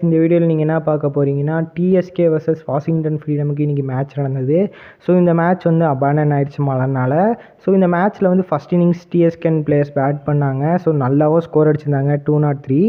இந்த வீடியோவில் நீங்கள் என்ன பார்க்க போகிறீங்கன்னா டிஎஸ்கே வர்சஸ் வாஷிங்டன் ஃப்ரீடமுக்கு இன்றைக்கி மேட்ச் நடந்தது. ஸோ இந்த மேட்ச் வந்து அபாண்டன் ஆயிடுச்சு மழைனால. ஸோ இந்த மேட்ச்சில் வந்து ஃபஸ்ட் இன்னிங்ஸ் டிஎஸ்கேன் பிளேயர்ஸ் பேட் பண்ணாங்க. ஸோ நல்லாவும் ஸ்கோர் அடிச்சிருந்தாங்க 203.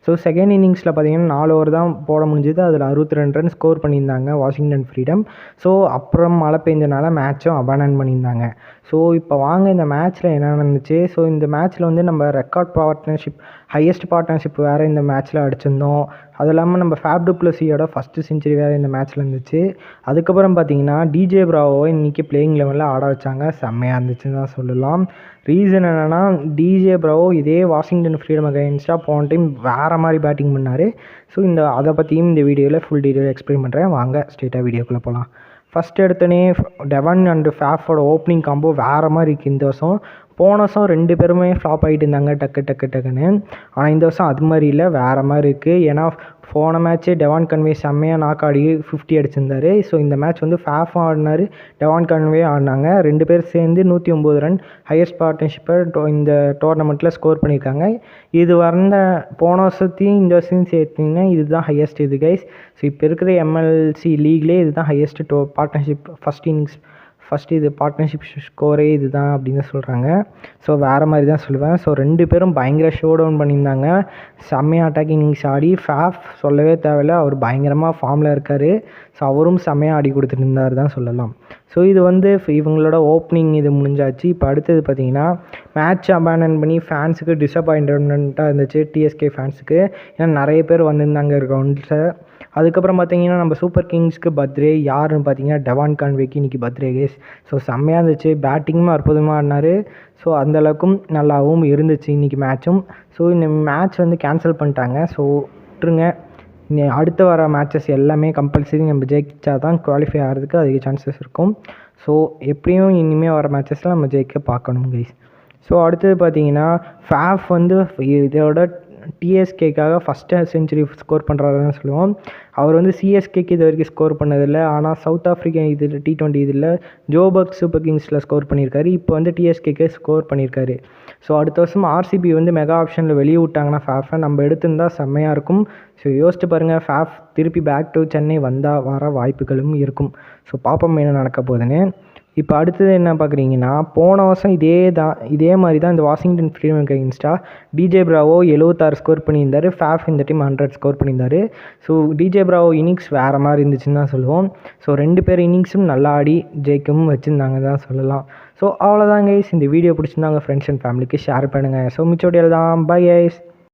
ஸோ செகண்ட் இன்னிங்ஸில் பார்த்தீங்கன்னா 4 ஓவர் தான் போட முடிஞ்சது. அதில் 62 ரன் ஸ்கோர் பண்ணியிருந்தாங்க வாஷிங்டன் ஃப்ரீடம். ஸோ அப்புறம் மழை பெஞ்சனால மேட்சும் அபாண்டன் பண்ணியிருந்தாங்க. ஸோ இப்போ வாங்க இந்த மேட்ச்சில் என்ன நடந்துச்சு. ஸோ இந்த மேட்ச்சில் வந்து நம்ம ரெக்கார்ட் பார்ட்னர்ஷிப் ஹையஸ்ட் பார்ட்னர்ஷிப் வேறு இந்த மேட்ச்சில் அடிச்சிருந்தோம். அது இல்லாமல் நம்ம ஃபேப் டு பிளஸியோட ஃபஸ்ட்டு செஞ்சுரி வேறு இந்த மேட்ச்சில் இருந்துச்சு. அதுக்கப்புறம் பார்த்தீங்கன்னா டிஜே பிராவோவை இன்றைக்கி பிளேயிங் லெவலில் ஆட வச்சாங்க. செம்மையாக இருந்துச்சுன்னு தான் சொல்லலாம். ரீசன் என்னென்னா டிஜே பிராவோ இதே வாஷிங்டன் ஃப்ரீடம் அகைன்ஸ்டாக போன டைம் வேறு மாதிரி பேட்டிங் பண்ணார். ஸோ அதை பற்றியும் இந்த வீடியோவில் ஃபுல் டீட்டெயில் எக்ஸ்பிளைன் பண்ணுறேன். வாங்க ஸ்ட்ரெயிட்டாக வீடியோக்குள்ளே போகலாம். ஃபஸ்ட் எடுத்தோடனே டெவன் அண்டு ஃபேஃபோட ஓப்பனிங் காம்போ வேறு மாதிரி இருக்குது இந்த வருஷம். போன வருஷம் 2 பேருமே ஃப்ளாப் ஆகிட்டு இருந்தாங்க டக்குன்னு. ஆனால் இந்த வருஷம் அது மாதிரி இல்லை, வேறு மாதிரி இருக்குது. ஏன்னா போன மேட்ச்சு டெவான் கன்வே செம்மையாக நாக் ஆடி 50 அடிச்சிருந்தார். ஸோ இந்த மேட்ச் வந்து ஃபேஃபும் ஆடினார், டெவான் கன்வே ஆடினாங்க. 2 பேர் சேர்ந்து 109 ரன் ஹையஸ்ட் பார்ட்னர்ஷிப்பை இந்த டோர்னமெண்ட்டில் ஸ்கோர் பண்ணியிருக்காங்க. இது போன வருஷத்தையும் இந்த வருஷத்தையும் சேர்த்திங்கன்னா இதுதான் ஹையஸ்ட் இது கைஸ். ஸோ இப்போ இருக்கிற எம்எல்சி லீக்லேயே இதுதான் ஹையஸ்ட் பார்ட்னர்ஷிப் ஃபஸ்ட்டு இது பார்ட்னர்ஷிப் ஸ்கோரே இது தான் அப்படின்னு சொல்கிறாங்க. ஸோ வேறு மாதிரி தான் சொல்லுவேன். ஸோ 2 பேரும் பயங்கர ஷோ டவுன் பண்ணியிருந்தாங்க. செம்மையாக அட்டாக்கிங் இன்னிங்ஸ் ஆடி ஃபேஃப் சொல்லவே தேவையில்லை, அவர் பயங்கரமாக ஃபார்மில் இருக்கார். ஸோ அவரும் செம்மையாக ஆடி கொடுத்துட்டு இருந்தார் தான் சொல்லலாம். ஸோ இது வந்து இவங்களோட ஓப்பனிங் இது முடிஞ்சாச்சு. இப்போ அடுத்தது பார்த்திங்கன்னா மேட்ச் அபேண்டன் பண்ணி ஃபேன்ஸுக்கு டிசப்பாயின்மெண்ட்டாக இருந்துச்சு டிஎஸ்கே ஃபேன்ஸுக்கு. ஏன்னா நிறைய பேர் வந்திருந்தாங்க கிரவுண்டில். அதுக்கப்புறம் பார்த்தீங்கன்னா நம்ம சூப்பர் கிங்ஸ்க்கு பர்த்டே. யாருன்னு பார்த்தீங்கன்னா டெவான் கான்வேக்கு இன்றைக்கி பர்த்டே கேஸ். ஸோ செம்மையாக இருந்துச்சு, பேட்டிங்கும் அற்புதமாக ஆடினார். ஸோ அந்தளவுக்கும் நல்லாவும் இருந்துச்சு இன்றைக்கி மேட்சும். ஸோ இந்த மேட்ச் வந்து கேன்சல் பண்ணிட்டாங்க. ஸோ விட்டுருங்க, அடுத்து வர மேட்சஸ் எல்லாமே கம்பல்சரி நம்ம ஜெயிச்சா தான் குவாலிஃபை ஆகிறதுக்கு அதிக சான்சஸ் இருக்கும். ஸோ எப்படியும் இனிமேல் வர மேட்சஸில் நம்ம ஜெயிக்க பார்க்கணும் கைஸ். ஸோ அடுத்தது பார்த்தீங்கன்னா ஃபேஃப் வந்து இதோட டிஎஸ்கேக்காக ஃபஸ்ட்டு செஞ்சுரி ஸ்கோர் பண்ணுறாருன்னு சொல்லுவோம். அவர் வந்து சிஎஸ்கேக்கு இது வரைக்கும் ஸ்கோர் பண்ணதில்லை. ஆனால் சவுத் ஆஃப்ரிக்கா இதில் T20 இதில் ஜோபர்க் சூப்பர் கிங்ஸில் ஸ்கோர் பண்ணியிருக்காரு. இப்போ வந்து டிஎஸ்கேக்கு ஸ்கோர் பண்ணியிருக்காரு. ஸோ அடுத்த வருஷம் ஆர்சிபி வந்து மெகா ஆப்ஷனில் வெளியே விட்டாங்கன்னா ஃபேஃபை நம்ம எடுத்திருந்தால் செம்மையாக இருக்கும். ஸோ யோசிச்சு பாருங்கள், ஃபேஃப் திருப்பி பேக் டு சென்னை வர வாய்ப்புகளும் இருக்கும். ஸோ பார்ப்போம் என்ன நடக்க போகுதுன்னு. இப்போ அடுத்தது என்ன பார்க்குறீங்கன்னா போன வருஷம் இதே மாதிரி தான் இந்த வாஷிங்டன் ஃப்ரீடம் அகைன்ஸ்டாக டிஜே பிராவோ 76 ஸ்கோர் பண்ணியிருந்தார். ஃபேஃப் இந்த டைம் 100 ஸ்கோர் பண்ணியிருந்தார். ஸோ டிஜே பிராவோ இன்னிங்ஸ் வேறு மாதிரி இருந்துச்சுன்னு தான் சொல்லுவோம். ஸோ 2 பேர் இன்னிங்ஸும் நல்லா ஆடி ஜெயிக்கவும் வச்சுருந்தாங்க தான் சொல்லலாம். ஸோ அவ்வளோதான் கைஸ். இந்த வீடியோ பிடிச்சிருந்தாங்க ஃப்ரெண்ட்ஸ் அண்ட் ஃபேமிலிக்கு ஷேர் பண்ணுங்கள். ஸோ மிச்சோடியல் தான். Bye guys.